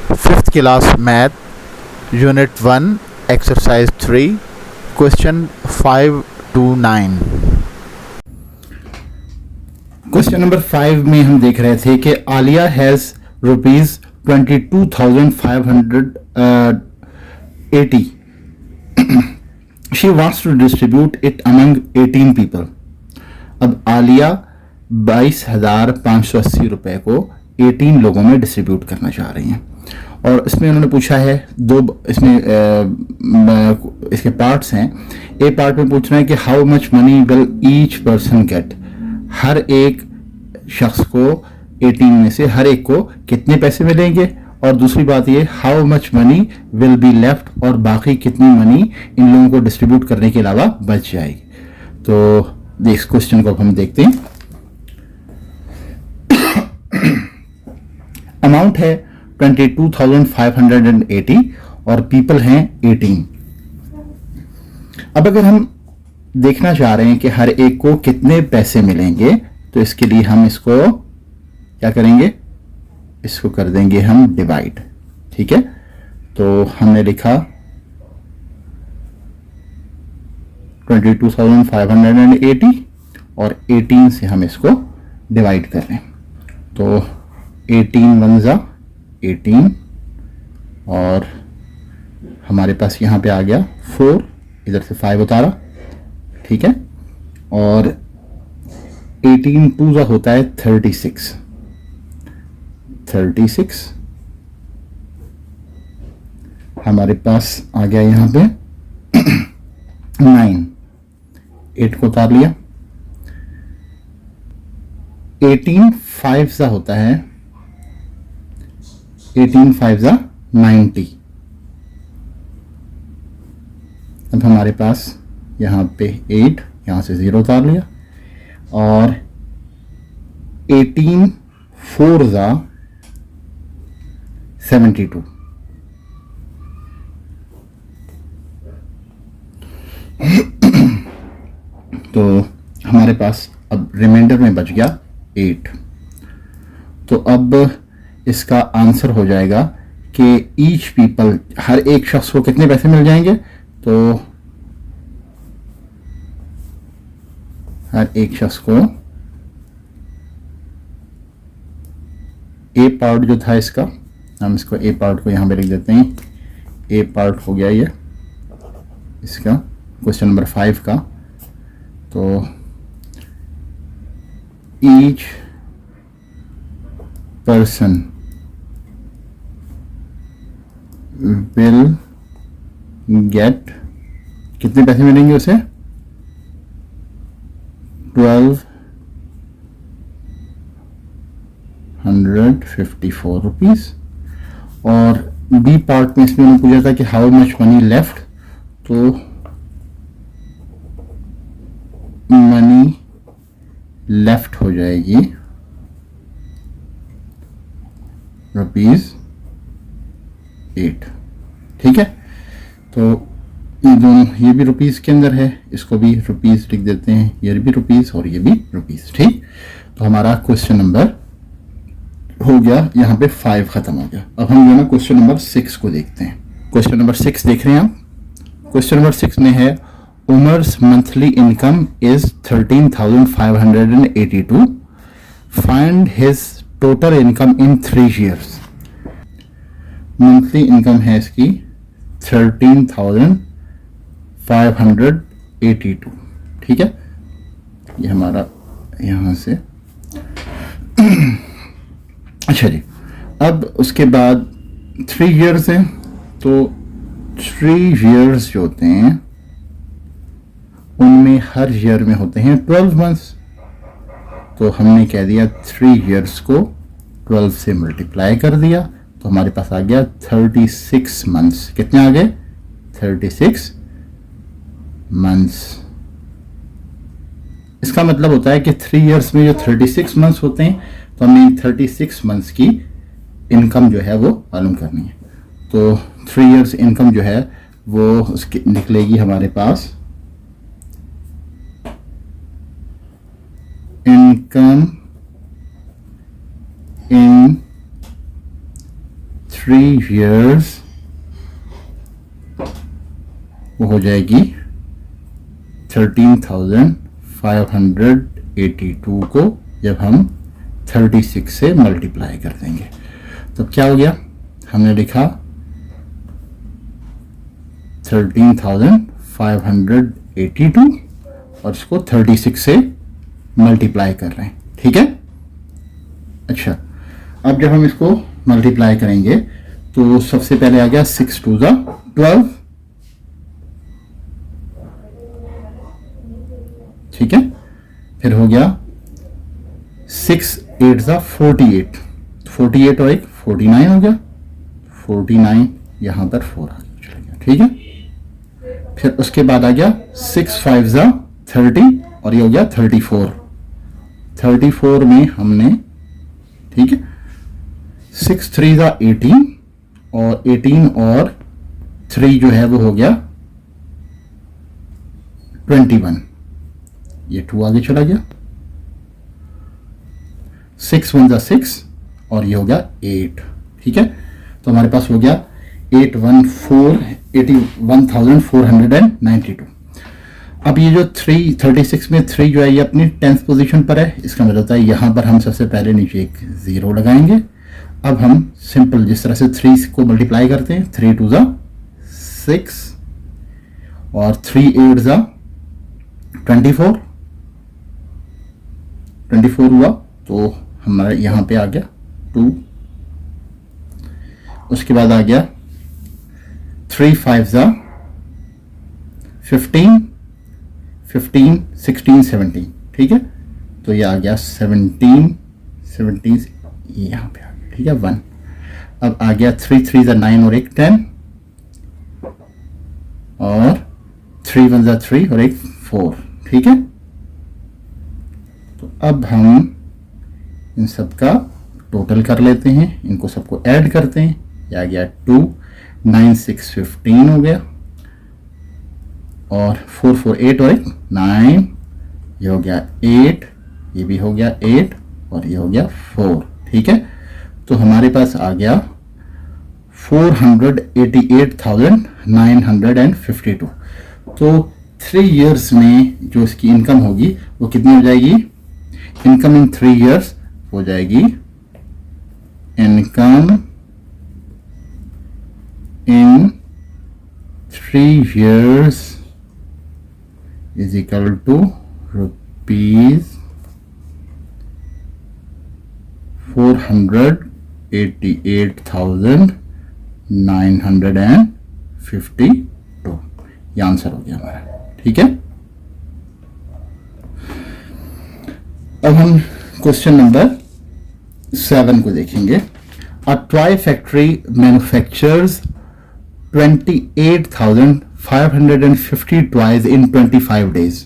Fifth class math, unit 1, exercise 3, question 5 to 9. Question number 5 में हम देख रहे थे कि Alia has ₹22,580. She wants to distribute it among 18 people. अब आलिया 22,580 रुपए को 18 लोगों में डिस्ट्रीब्यूट करना चाह रही हैं. और इसमें उन्होंने पूछा है इसमें इसके पार्ट्स हैं. ए पार्ट में पूछ रहे हैं कि how much money will each person get. हर एक शख्स को 18 में से हर एक को कितने पैसे मिलेंगे. और दूसरी बात ये how much money will be left, और बाकी कितनी मनी इन लोगों को डिस्ट्रीब्यूट करने के अलावा बच जाएगी. तो इस क्वेश्चन को हम देखते हैं. अमाउंट है 22,580 और पीपल हैं 18. अब अगर हम देखना चाह रहे हैं कि हर एक को कितने पैसे मिलेंगे, तो इसके लिए हम इसको क्या करेंगे, इसको कर देंगे हम डिवाइड. ठीक है, तो हमने लिखा 22,580 और 18 से हम इसको डिवाइड कर रहे हैं. तो 18 वन जा 18 और हमारे पास यहाँ पे आ गया 4, इधर से 5 उतारा. ठीक है, और 18 टू जा होता है 36. हमारे पास आ गया यहाँ पे 9, 8 को उतार लिया. 18 5 जा होता है 18 5 जा 90. अब हमारे पास यहाँ पे 8, यहाँ से 0 उतार लिया. और 18 4 जा 72. तो हमारे पास अब रिमाइंडर में बच गया 8. तो अब इसका आंसर हो जाएगा कि ईच पीपल, हर एक शख्स को कितने पैसे मिल जाएंगे. तो हर एक शख्स को ए पार्ट जो था इसका, हम इसको ए पार्ट को यहाँ पे लिख देते हैं. ए पार्ट हो गया ये इसका क्वेश्चन नंबर 5 का. तो ईच पर्सन विल गेट, कितने पैसे मिलेंगे उसे, 1254 रुपीज. और बी पार्ट में इसमें उन्होंने पूछा था कि हाउ मच मनी लेफ्ट. तो मनी लेफ्ट हो जाएगी ₹8. ठीक है, तो ये दोनों, ये भी रुपीस के अंदर है, इसको भी रुपीस लिख देते हैं. ये भी रुपीस और ये भी रुपीस. ठीक, तो हमारा क्वेश्चन नंबर हो गया यहाँ पे 5 खत्म हो गया. अब हम जो है ना क्वेश्चन नंबर 6 को देखते हैं. क्वेश्चन नंबर 6 देख रहे हैं हम. क्वेश्चन नंबर 6 में है Umar's monthly income is 13,582. Find his total income in 3 years. Monthly income है इसकी 13,582. ठीक है, ये हमारा यहाँ से अच्छा जी. अब उसके बाद 3 years है, तो 3 years जो होते हैं उनमें हर ईयर में होते हैं 12 months. तो हमने कह दिया 3 years को 12 से मल्टीप्लाई कर दिया, तो हमारे पास आ गया 36 months. कितने आ गए, 36 months. इसका मतलब होता है कि 3 years में जो 36 months होते हैं, तो हमें 36 months की इनकम जो है वो मालूम करनी है. तो 3 years इनकम जो है वो उसकी निकलेगी हमारे पास इनकम इन 3 years वो हो जाएगी 13,582 को जब हम 36 से मल्टीप्लाई कर देंगे तो क्या हो गया, हमने लिखा 13,582 और इसको 36 से मल्टीप्लाई कर रहे हैं, ठीक है। अच्छा, अब जब हम इसको मल्टीप्लाई करेंगे तो सबसे पहले आ गया 6 2 12, ठीक है। फिर हो गया 6 8 48, 48 और एक 49 हो गया, 49 यहां पर 4 आ चला गया, ठीक है। फिर उसके बाद आ गया 6 5 30 और ये हो गया 34, 34 में हमने, ठीक है, 6 3 18 और 18 और 3 जो है वो हो गया 21, ये 2 आगे चला गया, 6 1 6 और ये हो गया 8, ठीक है। तो हमारे पास हो गया 81,492। अब ये जो 36 में 3 जो है ये अपनी 10th पोजीशन पर है, इसका मतलब होता है यहां पर हम सबसे पहले नीचे एक 0 लगाएंगे। अब हम सिंपल जिस तरह से 3 को मल्टीप्लाई करते हैं, 3 2 6 और 3 8 24 हुआ, तो हमारा यहां पे आ गया 2। उसके बाद आ गया 3 5 15 16 17, ठीक है। तो ये आ गया 17 यहाँ पे आ गया, ठीक है, 1। अब आ गया 3 3 9 और एक 10 और 3 1 3 और एक 4, ठीक है। तो अब हम इन सब का टोटल कर लेते हैं, इनको सबको ऐड करते हैं, ये आ गया 2 9 6 15 हो गया और 4 4 8 और एक 9, ये हो गया 8, ये भी हो गया 8 और ये हो गया 4, ठीक है। तो हमारे पास आ गया 488,952। तो 3 इयर्स में जो इसकी इनकम होगी वो कितनी हो जाएगी, इनकम इन 3 इयर्स हो जाएगी, income in 3 years is equal to rupees 488,952। ये आंसर हो गया हमारा, ठीक है। अब हम क्वेश्चन नंबर 7 को देखेंगे। A toy factory manufactures 28,550 toys in 25 days.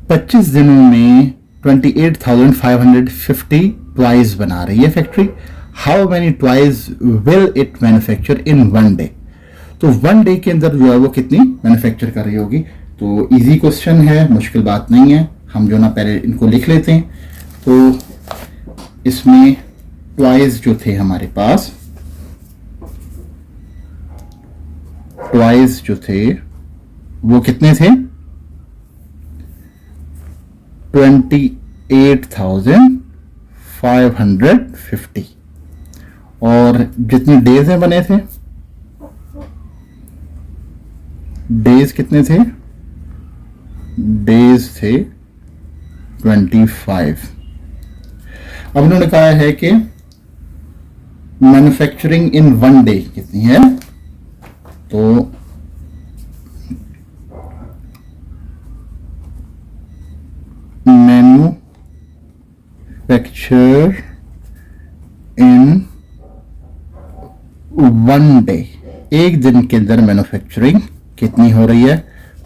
25 दिनों में 28,550 टॉयज बना रही है factory. How many toys will it manufacture in 1 day? तो 1 day के अंदर जो है वो कितनी मैन्युफैक्चर कर रही होगी। तो इजी क्वेश्चन है, मुश्किल बात नहीं है। हम जो ना पहले इनको लिख लेते हैं। तो इसमें टॉयज जो थे हमारे पास, टॉयज जो थे वो कितने थे, 28,550 और जितनी डेज में बने थे, डेज कितने थे, डेज थे 25। अब उन्होंने कहा है कि मैन्युफैक्चरिंग इन 1 day कितनी है, तो मैन्युफैक्चर इन 1 day, एक दिन के अंदर मैन्युफैक्चरिंग कितनी हो रही है।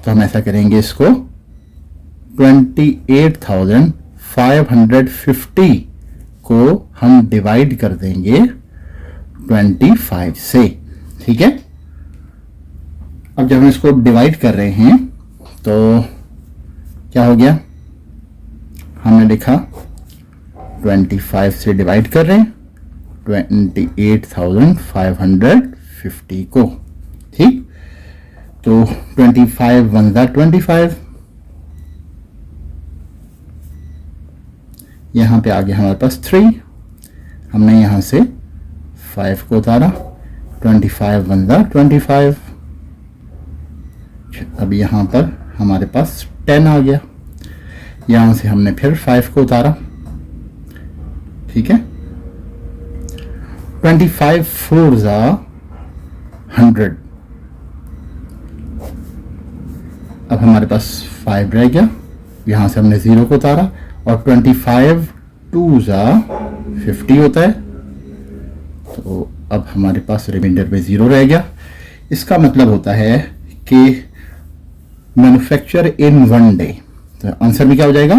तो हम ऐसा करेंगे, इसको 28,550 को हम डिवाइड कर देंगे 25 से, ठीक है। अब जब हम इसको डिवाइड कर रहे हैं तो क्या हो गया, हमने लिखा 25 से डिवाइड कर रहे हैं 28,550 को। ठीक, तो 25 वन ज़ा 25, यहाँ पे आ गया हमारे पास 3, हमने यहाँ से 5 को उतारा, 25 वन ज़ा 25। अब यहाँ पर हमारे पास 10 आ गया, यहाँ से हमने फिर 5 को उतारा। ठीक है, 25 4 ज़ा 100, अब हमारे पास 5 रह गया, यहाँ से हमने 0 को उतारा, और 25 2 ज़ा 50 होता है, तो अब हमारे पास रिमाइंडर में 0 रह गया। इसका मतलब होता है कि मैन्युफैक्चर इन 1 डे, तो आंसर में क्या हो जाएगा,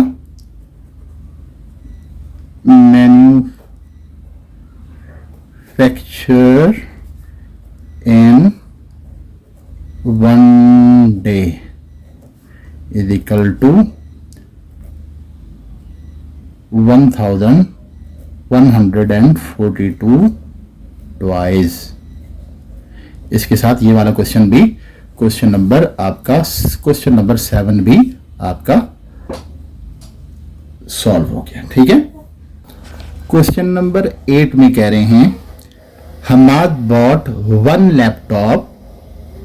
manufacture in 1 day is equal to 1142 twice. इसके साथ ये वाला क्वेश्चन भी, क्वेश्चन नंबर 7 भी आपका सॉल्व हो गया। ठीक है, क्वेश्चन नंबर 8 में कह रहे हैं Hamad bought 1 laptop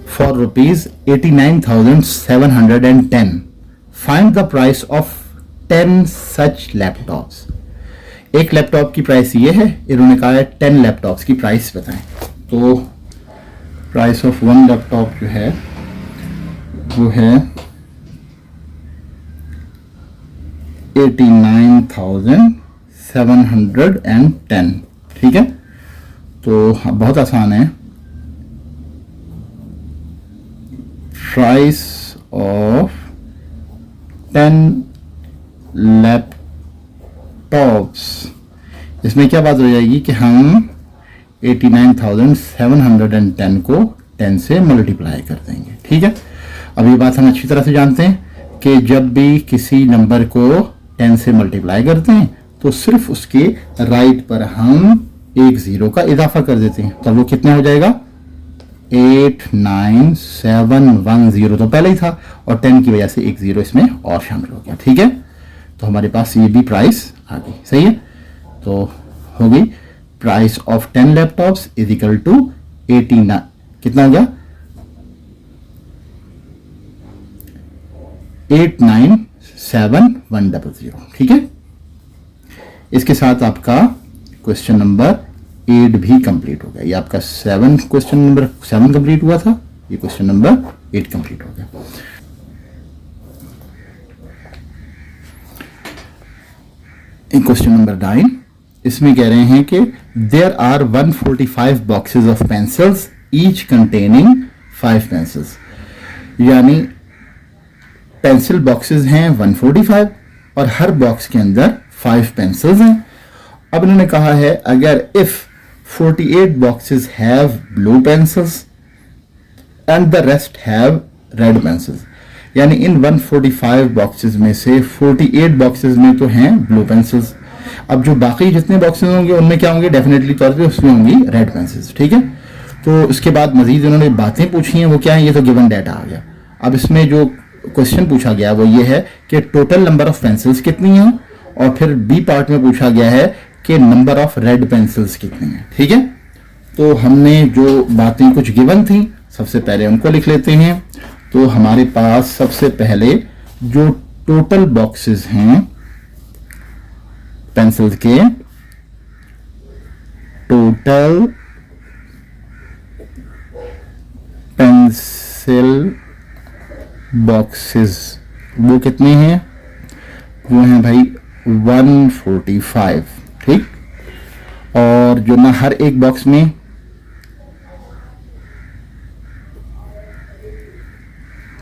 for ₹89,710, find the price of 10 such laptops. एक लैपटॉप की प्राइस ये है, इन्होंने कहा है 10 लैपटॉप्स की प्राइस बताएं। तो प्राइस ऑफ 1 लैपटॉप जो है वो है 89,710। ठीक है, तो बहुत आसान है, प्राइस ऑफ 10 लैपटॉप्स, इसमें क्या बात हो जाएगी कि हम 89,710 को 10 से मल्टीप्लाई कर देंगे। ठीक है, अब ये बात हम अच्छी तरह से जानते हैं कि जब भी किसी नंबर को 10 से मल्टीप्लाई करते हैं तो सिर्फ उसके राइट पर हम एक 0 का इजाफा कर देते हैं, तो वो कितना हो जाएगा, 89710 तो पहले ही था, और 10 की वजह से एक 0 इसमें और शामिल हो गया। ठीक है, तो हमारे पास ये भी प्राइस आ गई। सही है, तो हो गई price of 10 laptops is equal to 89, कितना हो गया, 89710। ठीक है, इसके साथ आपका क्वेश्चन नंबर 8 भी कंप्लीट हो गया। ये आपका क्वेश्चन नंबर 7 कंप्लीट हुआ था, ये क्वेश्चन नंबर 8 कंप्लीट हो गया। क्वेश्चन नंबर 9, इसमें कह रहे हैं कि there are 145 boxes of pencils each containing 5 pencils, यानी पेंसिल बॉक्सेस हैं 145 और हर बॉक्स के अंदर 5 पेंसिल्स हैं। अब इन्होंने कहा है अगर if 48 boxes have blue pencils and the rest have read pencils, यानी इन 145 बॉक्सेस में से 48 बॉक्सेस में तो हैं ब्लू पेंसिल्स, अब जो बाकी जितने बॉक्सेस होंगे उनमें क्या होंगे, डेफिनेटली तौर पे उसमें होंगी रेड पेंसिल्स। ठीक है, तो इसके बाद मजीद उन्होंने बातें पूछी हैं, वो क्या है, ये तो गिवन डाटा आ गया। अब इसमें जो क्वेश्चन पूछा गया वो ये है कि टोटल नंबर ऑफ पेंसिल्स कितनी हैं, और फिर बी पार्ट में पूछा गया है कि नंबर ऑफ रेड पेंसिल्स कितनी हैं। ठीक है, तो हमने जो बातें कुछ गिवन थी सबसे पहले उनको लिख लेते हैं। तो हमारे पास सबसे पहले जो टोटल बॉक्सेस हैं पेंसिल्स के, टोटल पेंसिल बॉक्सेस वो कितने हैं, वो हैं भाई 145। ठीक, और जो ना हर एक बॉक्स में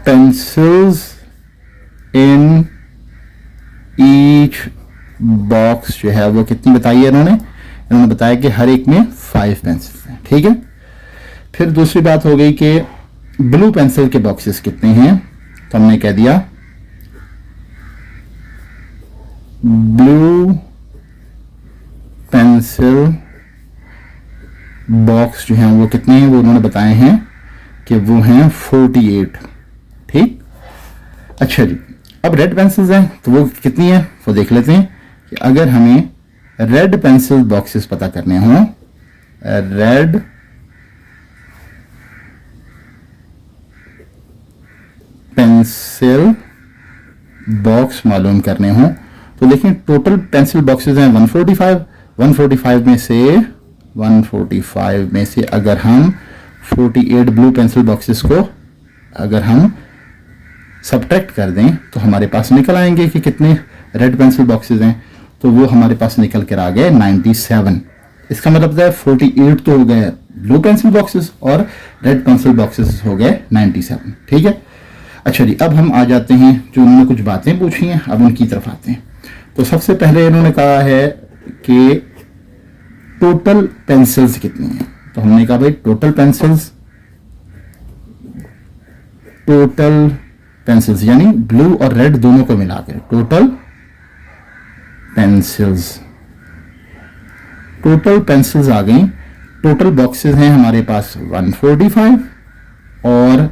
पेंसिल्स इन ईच बॉक्स जो है वो कितनी बताई है इन्होंने बताया कि हर एक में 5 पेंसिल्स हैं। ठीक है, फिर दूसरी बात हो गई कि ब्लू पेंसिल के बॉक्सेस कितने हैं, तो हमने कह दिया ब्लू पेंसिल बॉक्स जो हैं वो कितने हैं, वो उन्होंने बताए हैं कि वो हैं 48। ठीक, अच्छा जी, अब रेड पेंसिल्स हैं तो वो कितनी है वो देख लेते हैं कि अगर हमें रेड पेंसिल बॉक्सेस पता करने हों, रेड पेंसिल बॉक्स मालूम करने हों तो देखिए टोटल पेंसिल बॉक्सेस हैं 145। 145 में से अगर हम 48 ब्लू पेंसिल बॉक्सेस को अगर हम सब्ट्रैक्ट कर दें तो हमारे पास निकल आएंगे कि कितने रेड पेंसिल बॉक्सेस हैं। तो वो हमारे पास निकल कर आ गए 97। इसका मतलब है 48 तो हो गए ब्लू पेंसिल बॉक्सेस और रेड पेंसिल बॉक्सेस हो गए 97। ठीक है, अच्छा जी, अब हम आ जाते हैं जो उन्होंने कुछ बातें पूछी हैं, अब उनकी तरफ आते हैं। तो सबसे पहले इन्होंने कहा है कि टोटल पेंसिल्स कितनी हैं। तो हमने कहा भाई टोटल पेंसिल्स यानी ब्लू और रेड दोनों को मिलाकर टोटल पेंसिल्स आ गई। टोटल बॉक्सेस हैं हमारे पास 145 और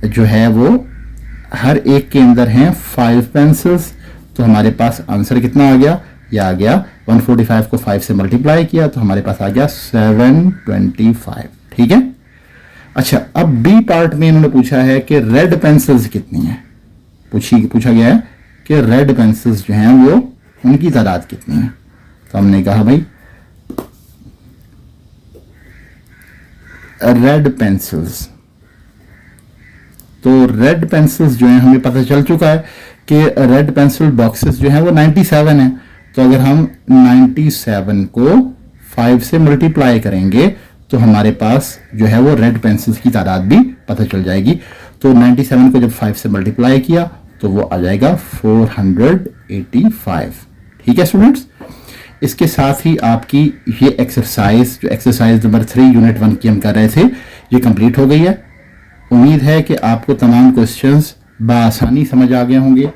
जो है वो हर एक के अंदर हैं 5 पेंसिल्स। तो हमारे पास आंसर कितना आ गया, यह आ गया 145 को 5 से मल्टीप्लाई किया तो हमारे पास आ गया 725। ठीक है, अच्छा, अब बी पार्ट में इन्होंने पूछा है कि रेड पेंसिल्स कितनी है। पूछा गया है कि रेड पेंसिल्स जो हैं वो उनकी तादाद कितनी है। तो हमने कहा भाई रेड पेंसिल्स, तो रेड पेंसिल्स जो हैं हमें पता चल चुका है कि रेड पेंसिल बॉक्सेस जो हैं वो 97 हैं। तो अगर हम 97 को 5 से मल्टीप्लाई करेंगे तो हमारे पास जो है वो रेड पेंसिल्स की तादाद भी पता चल जाएगी। तो 97 को जब 5 से मल्टीप्लाई किया तो वो आ जाएगा 485। ठीक है स्टूडेंट्स, इसके साथ ही आपकी ये एक्सरसाइज जो एक्सरसाइज नंबर 3 यूनिट 1 की हम कर रहे थे ये कंप्लीट हो गई है। उम्मीद है कि आपको तमाम क्वेश्चंस बआसानी समझ आ गए होंगे।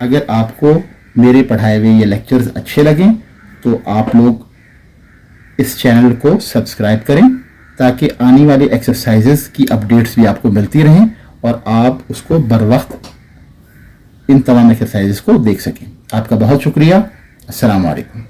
अगर आपको मेरे पढ़ाए हुए ये लेक्चर्स अच्छे लगें तो आप लोग इस चैनल को सब्सक्राइब करें ताकि आने वाली एक्सरसाइजेस की अपडेट्स भी आपको मिलती रहें और आप उसको बर वक्त इन तमाम एक्सरसाइजेस को देख सकें। आपका बहुत शुक्रिया। अस्सलाम वालेकुम।